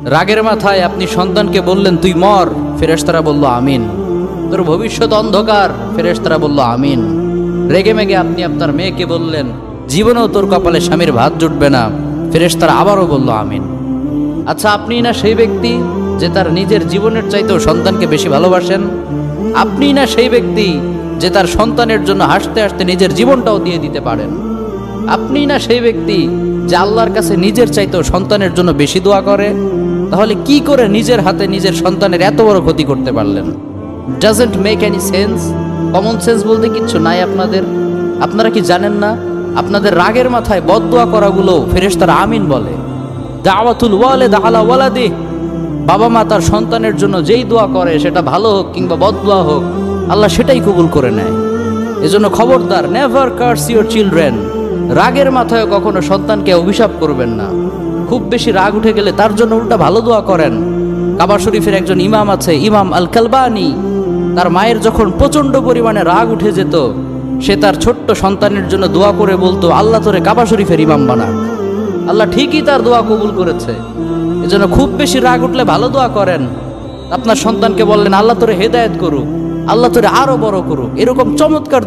রাগের মাথায় আপনি সন্তানকে বললেন তুই মর, ফেরেশতারা বলল আমিন। তোর ভবিষ্যৎ অন্ধকার, ফেরেশতারা বলল আমিন। রেগে মেগে আপনি আপনার মেয়েকে বললেন জীবনেও তোর কপালে স্বামীর ভাত জুটবে না, ফেরেশতারা আবারও বলল আমিন। আচ্ছা, আপনি না সেই ব্যক্তি যে তার নিজের জীবনের চাইতেও সন্তানকে বেশি ভালোবাসেন? আপনি না সেই ব্যক্তি যে তার সন্তানের জন্য হাসতে হাসতে নিজের জীবনটাও দিয়ে দিতে পারেন? আপনি না সেই ব্যক্তি যে আল্লাহর কাছে নিজের চাইতেও সন্তানের জন্য বেশি দোয়া করে? তাহলে কি করে নিজের হাতে নিজের সন্তানের এত বড় ক্ষতি করতে পারলেন? Doesn't make any sense. Common sense বলতে কিচ্ছু নাই আপনাদের? আপনারা কি জানেন না আপনাদের রাগের মাথায় বদদোয়া করাগুলো ফেরেশতারা আমিন বলে? দাওয়াতুল ওয়ালিদ আলা ওয়ালাদি, বাবা মা তার সন্তানের জন্য যেই দোয়া করে সেটা ভালো হোক কিংবা বদদোয়া হোক, আল্লাহ সেটাই কবুল করে নেয়। এজন্য খবরদার, নেভার কার্স ইউর চিলড্রেন। রাগের মাথায় কখনো সন্তানকে অভিশাপ করবেন না। খুব বেশি রাগ উঠে গেলে তার জন্য উল্টা ভালো দোয়া করেন। কাবা শরীফের একজন ইমাম আছে, ইমাম আল কালবানি। তার মায়ের যখন প্রচন্ড পরিমাণে রাগ উঠে যেত, সে তার ছোট্ট সন্তানের জন্য দোয়া করে বলতো আল্লাহ তোরে কাবা শরীফের ইমাম বানাক। আল্লাহ ঠিকই তার দোয়া কবুল করেছে। এজন্য খুব বেশি রাগ উঠলে ভালো দোয়া করেন। আপনার সন্তানকে বললেন আল্লাহ তোরে হেদায়েত করুক, আল্লাহ তোরে আরো বড় করুক, এরকম চমৎকার